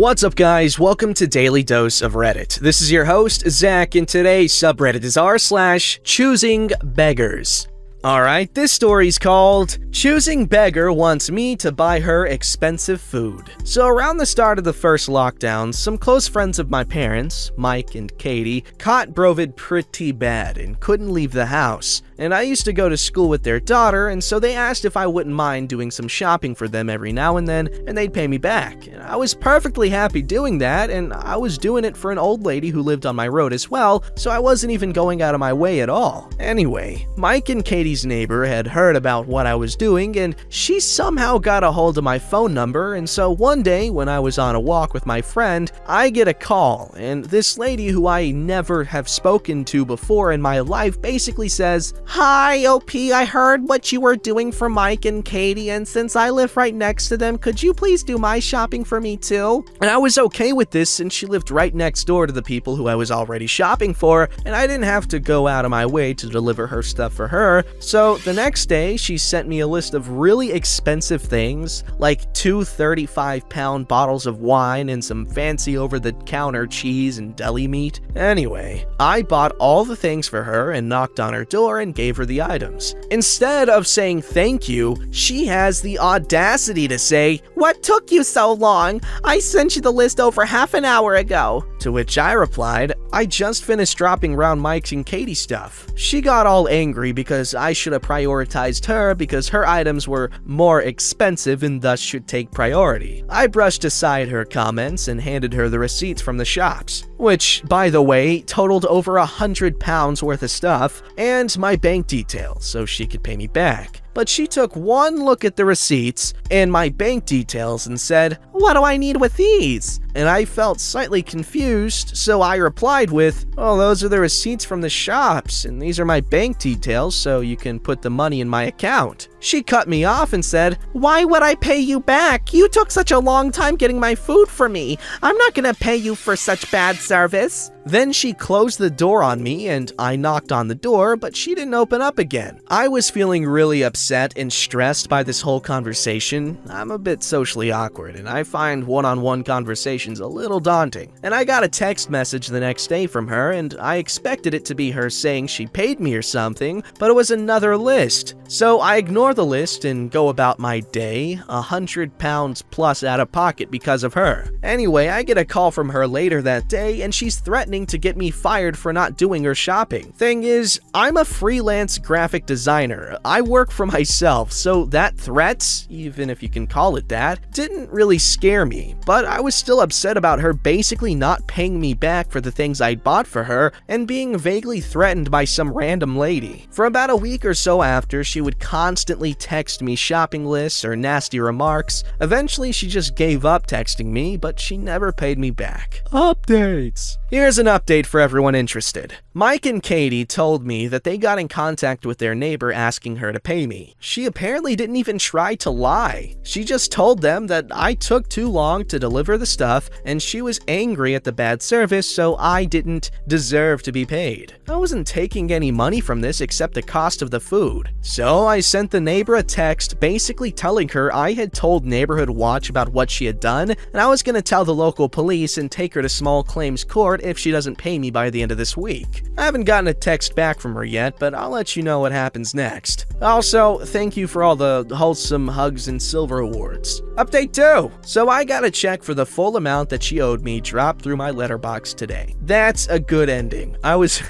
What's up guys, welcome to Daily Dose of Reddit. This is your host, Zach, and today's subreddit is r/ChoosingBeggars. Alright, this story's called Choosing Beggar Wants Me to Buy Her Expensive Food. So around the start of the first lockdown, some close friends of my parents, Mike and Katie, caught Brovid pretty bad and couldn't leave the house. And I used to go to school with their daughter, and so they asked if I wouldn't mind doing some shopping for them every now and then, and they'd pay me back. And I was perfectly happy doing that, and I was doing it for an old lady who lived on my road as well, so I wasn't even going out of my way at all. Anyway, Mike and Katie's neighbor had heard about what I was doing, and she somehow got a hold of my phone number, and so one day when I was on a walk with my friend, I get a call, and this lady who I never have spoken to before in my life basically says, "Hi, OP, I heard what you were doing for Mike and Katie, and since I live right next to them, could you please do my shopping for me too?" And I was okay with this since she lived right next door to the people who I was already shopping for, and I didn't have to go out of my way to deliver her stuff for her. So the next day, she sent me a list of really expensive things, like two 35-pound bottles of wine and some fancy over-the-counter cheese and deli meat. Anyway, I bought all the things for her and knocked on her door and gave her the items. Instead of saying thank you, she has the audacity to say, "What took you so long? I sent you the list over half an hour ago." To which I replied, "I just finished dropping around Mike's and Katie's stuff." She got all angry because I should have prioritized her because her items were more expensive and thus should take priority. I brushed aside her comments and handed her the receipts from the shops, which, by the way, totaled over £100 worth of stuff, and my bank details so she could pay me back. But she took one look at the receipts and my bank details and said, "What do I need with these?" And I felt slightly confused, so I replied with, "Oh, those are the receipts from the shops, and these are my bank details, so you can put the money in my account." She cut me off and said, "Why would I pay you back? You took such a long time getting my food for me. I'm not gonna pay you for such bad service." Then she closed the door on me and I knocked on the door, but she didn't open up again. I was feeling really upset and stressed by this whole conversation. I'm a bit socially awkward and I find one-on-one conversations a little daunting. And I got a text message the next day from her and I expected it to be her saying she paid me or something, but it was another list. So I ignore the list and go about my day, £100 plus out of pocket because of her. Anyway, I get a call from her later that day and she's threatening to get me fired for not doing her shopping. Thing is, I'm a freelance graphic designer. I work for myself, so that threat, even if you can call it that, didn't really scare me, but I was still upset about her basically not paying me back for the things I'd bought for her and being vaguely threatened by some random lady. For about a week or so after, she would constantly text me shopping lists or nasty remarks. Eventually, she just gave up texting me, but she never paid me back. Updates. Here's an update for everyone interested. Mike and Katie told me that they got in contact with their neighbor asking her to pay me. She apparently didn't even try to lie. She just told them that I took too long to deliver the stuff and she was angry at the bad service, so I didn't deserve to be paid. I wasn't taking any money from this except the cost of the food. So I sent the neighbor a text basically telling her I had told Neighborhood Watch about what she had done and I was going to tell the local police and take her to small claims court if she doesn't pay me by the end of this week. I haven't gotten a text back from her yet, but I'll let you know what happens next. Also, thank you for all the wholesome hugs and silver awards. Update 2. So I got a check for the full amount that she owed me dropped through my letterbox today. That's a good ending. I was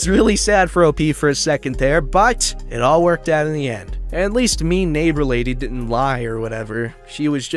really sad for OP for a second there, but it all worked out in the end. At least me neighbor lady didn't lie or whatever. She was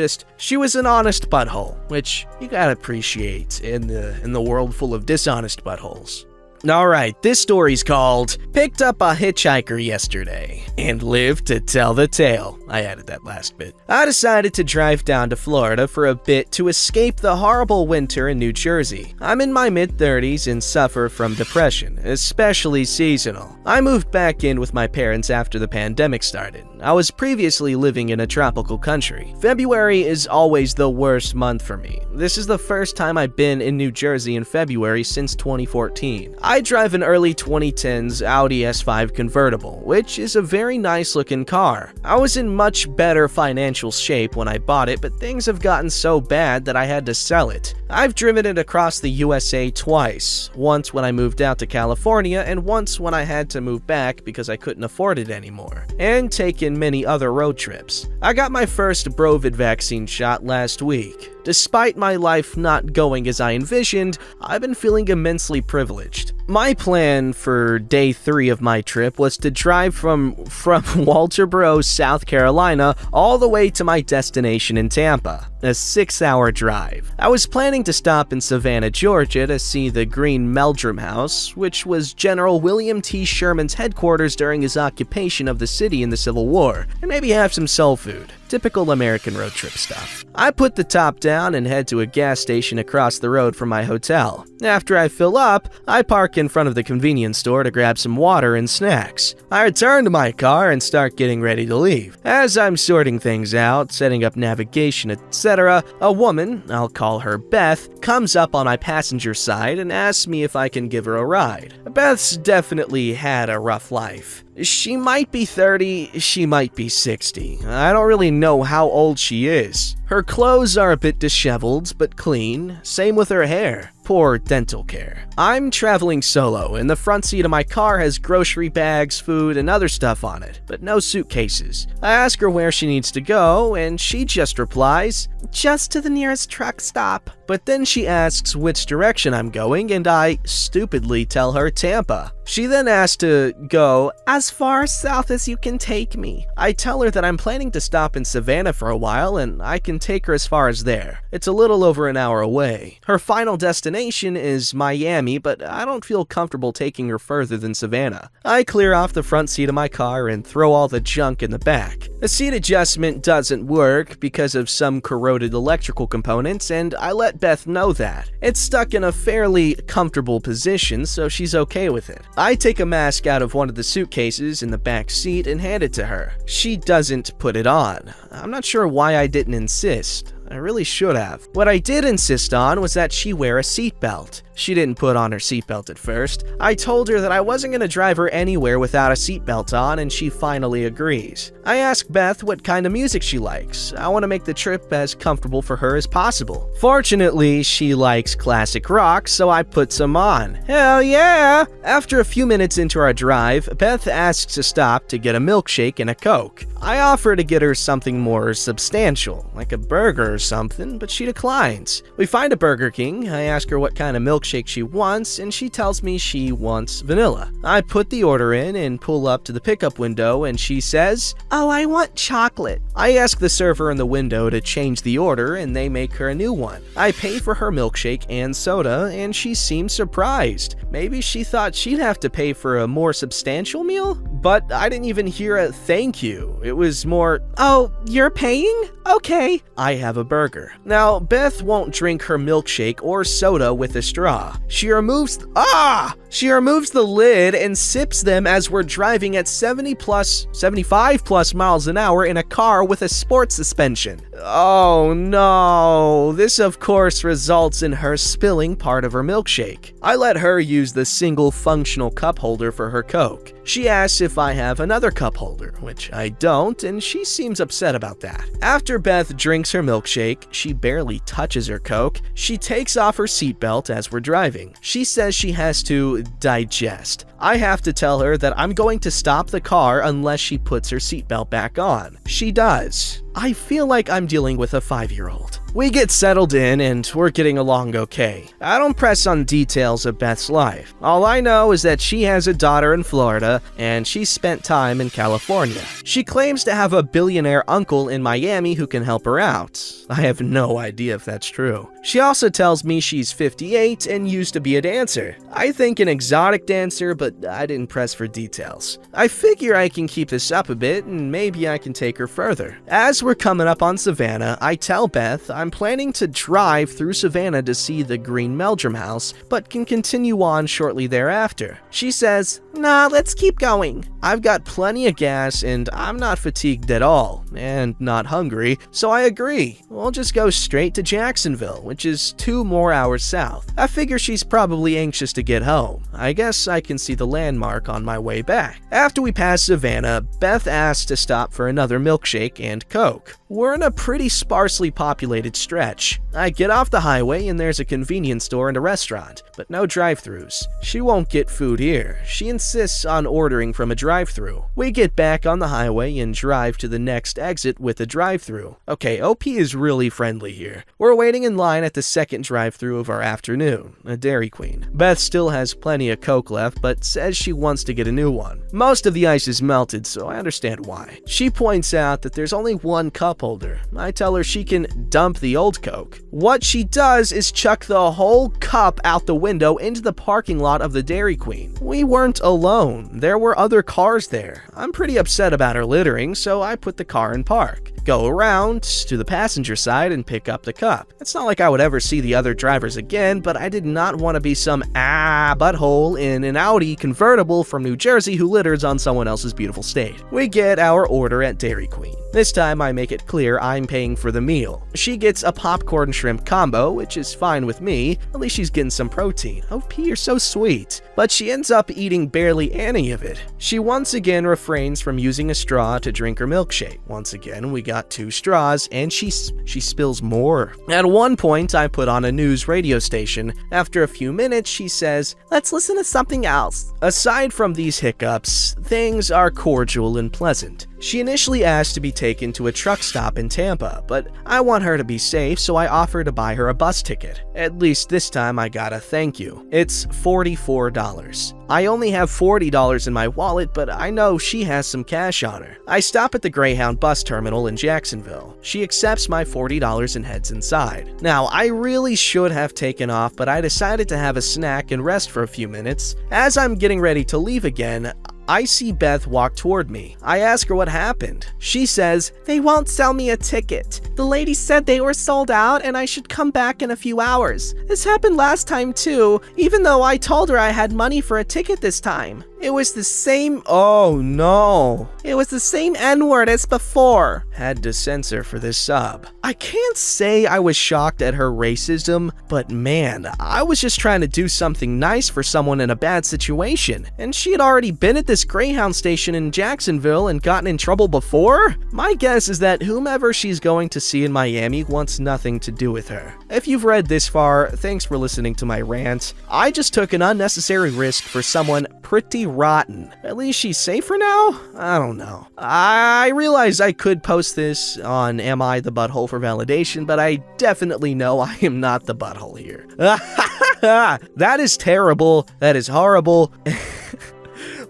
an honest butthole, which you gotta appreciate in the world full of dishonest buttholes. Alright, this story's called Picked Up a Hitchhiker Yesterday and Lived to Tell the Tale. I added that last bit. I decided to drive down to Florida for a bit to escape the horrible winter in New Jersey. I'm in my mid-30s and suffer from depression, especially seasonal. I moved back in with my parents after the pandemic started. I was previously living in a tropical country. February is always the worst month for me. This is the first time I've been in New Jersey in February since 2014. I drive an early 2010s Audi S5 convertible, which is a very nice looking car. I was in much better financial shape when I bought it, but things have gotten so bad that I had to sell it. I've driven it across the USA twice, once when I moved out to California and once when I had to move back because I couldn't afford it anymore, and taken many other road trips. I got my first Brovid vaccine shot last week. Despite my life not going as I envisioned, I've been feeling immensely privileged. My plan for day 3 of my trip was to drive from Walterboro, South Carolina, all the way to my destination in Tampa, a 6-hour drive. I was planning to stop in Savannah, Georgia to see the Green Meldrum House, which was General William T. Sherman's headquarters during his occupation of the city in the Civil War, and maybe have some soul food. Typical American road trip stuff. I put the top down and head to a gas station across the road from my hotel. After I fill up, I park in front of the convenience store to grab some water and snacks. I return to my car and start getting ready to leave. As I'm sorting things out, setting up navigation, etc., a woman, I'll call her Beth, comes up on my passenger side and asks me if I can give her a ride. Beth's definitely had a rough life. She might be 30, she might be 60. I don't really know how old she is. Her clothes are a bit disheveled, but clean. Same with her hair. Poor dental care. I'm traveling solo, and the front seat of my car has grocery bags, food, and other stuff on it, but no suitcases. I ask her where she needs to go, and she just replies, "Just to the nearest truck stop." But then she asks which direction I'm going, and I stupidly tell her Tampa. She then asks to go as far south as you can take me. I tell her that I'm planning to stop in Savannah for a while, and I can take her as far as there. It's a little over an hour away. Her final destination is Miami, but I don't feel comfortable taking her further than Savannah. I clear off the front seat of my car and throw all the junk in the back. The seat adjustment doesn't work because of some corroded electrical components, and I let Beth know that. It's stuck in a fairly comfortable position, so she's okay with it. I take a mask out of one of the suitcases in the back seat and hand it to her. She doesn't put it on. I'm not sure why I didn't insist. I really should have. What I did insist on was that she wear a seatbelt. She didn't put on her seatbelt at first. I told her that I wasn't going to drive her anywhere without a seatbelt on, and she finally agrees. I ask Beth what kind of music she likes. I want to make the trip as comfortable for her as possible. Fortunately, she likes classic rock, so I put some on. Hell yeah! After a few minutes into our drive, Beth asks to stop to get a milkshake and a Coke. I offer to get her something more substantial, like a burger or something, but she declines. We find a Burger King. I ask her what kind of milkshake she wants, and she tells me she wants vanilla. I put the order in and pull up to the pickup window, and she says, "Oh, I want chocolate." I ask the server in the window to change the order, and they make her a new one. I pay for her milkshake and soda, and she seems surprised. Maybe she thought she'd have to pay for a more substantial meal? But I didn't even hear a thank you. It was more, "Oh, you're paying? Okay." I have a burger. Now, Beth won't drink her milkshake or soda with a straw. She removes the lid and sips them as we're driving at 75 plus miles an hour in a car with a sports suspension. Oh no. This of course results in her spilling part of her milkshake. I let her use the single functional cup holder for her Coke. She asks if I have another cup holder, which I don't, and she seems upset about that. After Beth drinks her milkshake, she barely touches her Coke. She takes off her seatbelt as we're driving. She says she has to digest. I have to tell her that I'm going to stop the car unless she puts her seatbelt back on. She does. I feel like I'm dealing with a 5-year-old. We get settled in and we're getting along okay. I don't press on details of Beth's life. All I know is that she has a daughter in Florida and she spent time in California. She claims to have a billionaire uncle in Miami who can help her out. I have no idea if that's true. She also tells me she's 58 and used to be a dancer. I think an exotic dancer, but I didn't press for details. I figure I can keep this up a bit and maybe I can take her further. As we're coming up on Savannah, I tell Beth I'm planning to drive through Savannah to see the Green Meldrum House, but can continue on shortly thereafter. She says, Nah, let's keep going. I've got plenty of gas and I'm not fatigued at all, and not hungry, so I agree. We'll just go straight to Jacksonville, which is 2 more hours south. I figure she's probably anxious to get home. I guess I can see the landmark on my way back. After we pass Savannah, Beth asks to stop for another milkshake and Coke. We're in a pretty sparsely populated stretch. I get off the highway and there's a convenience store and a restaurant, but no drive-thrus. She won't get food here. She insists on ordering from a drive-thru. We get back on the highway and drive to the next exit with a drive-thru. Okay, OP is really friendly here. We're waiting in line at the second drive-thru of our afternoon, a Dairy Queen. Beth still has plenty of Coke left, but says she wants to get a new one. Most of the ice is melted, so I understand why. She points out that there's only one cup holder. I tell her she can dump the old Coke. What she does is chuck the whole cup out the window into the parking lot of the Dairy Queen. We weren't alone. There were other cars there. I'm pretty upset about her littering, so I put the car in park. Go around to the passenger side and pick up the cup. It's not like I would ever see the other drivers again, but I did not want to be some butthole in an Audi convertible from New Jersey who litters on someone else's beautiful state. We get our order at Dairy Queen. This time I make it clear I'm paying for the meal. She gets a popcorn shrimp combo, which is fine with me. At least she's getting some protein. OP, you're so sweet. But she ends up eating barely any of it. She once again refrains from using a straw to drink her milkshake. Once again, we got 2 straws, and she spills more. At one point, I put on a news radio station. After a few minutes, she says, "Let's listen to something else." Aside from these hiccups, things are cordial and pleasant. She initially asked to be taken to a truck stop in Tampa, but I want her to be safe, so I offer to buy her a bus ticket. At least this time I got a thank you. It's $44. I only have $40 in my wallet, but I know she has some cash on her. I stop at the Greyhound bus terminal in Jacksonville. She accepts my $40 and heads inside. Now, I really should have taken off, but I decided to have a snack and rest for a few minutes. As I'm getting ready to leave again, I see Beth walk toward me. I ask her what happened. She says, "They won't sell me a ticket. The lady said they were sold out and I should come back in a few hours. This happened last time too, even though I told her I had money for a ticket this time. It was the same— oh no. It was the same N-word as before." Had to censor for this sub. I can't say I was shocked at her racism, but man, I was just trying to do something nice for someone in a bad situation, and she had already been at this Greyhound station in Jacksonville and gotten in trouble before? My guess is that whomever she's going to see in Miami wants nothing to do with her. If you've read this far, thanks for listening to my rant. I just took an unnecessary risk for someone pretty rotten. At least she's safe for now? I don't know. I realize I could post this on Am I the Butthole for validation, but I definitely know I am not the butthole here. That is terrible. That is horrible.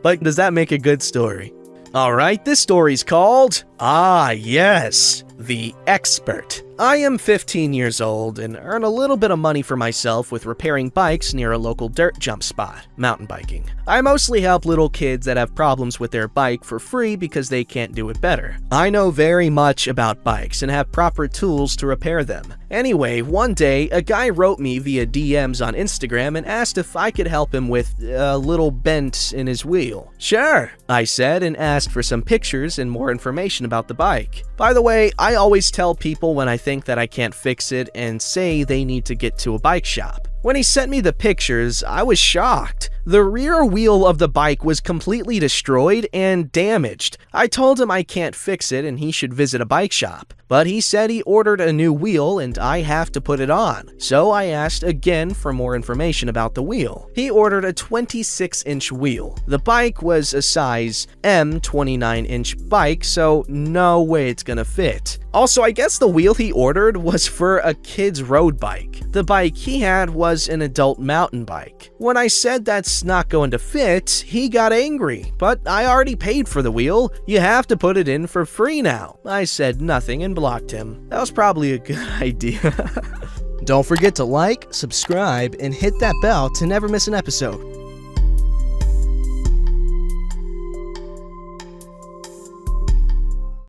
But does that make a good story? Alright, this story's called, yes, The Expert. I am 15 years old and earn a little bit of money for myself with repairing bikes near a local dirt jump spot, mountain biking. I mostly help little kids that have problems with their bike for free because they can't do it better. I know very much about bikes and have proper tools to repair them. Anyway, one day, a guy wrote me via DMs on Instagram and asked if I could help him with a little bent in his wheel. Sure, I said, and asked for some pictures and more information about the bike. By the way, I always tell people when I think that I can't fix it and say they need to get to a bike shop. When he sent me the pictures, I was shocked. The rear wheel of the bike was completely destroyed and damaged. I told him I can't fix it and he should visit a bike shop. But he said he ordered a new wheel and I have to put it on. So I asked again for more information about the wheel. He ordered a 26-inch wheel. The bike was a size M 29-inch bike, so no way it's gonna fit. Also, I guess the wheel he ordered was for a kid's road bike. The bike he had was an adult mountain bike. When I said that's not going to fit, he got angry. But I already paid for the wheel. You have to put it in for free now. I said nothing and blocked him. That was probably a good idea. Don't forget to like, subscribe, and hit that bell to never miss an episode.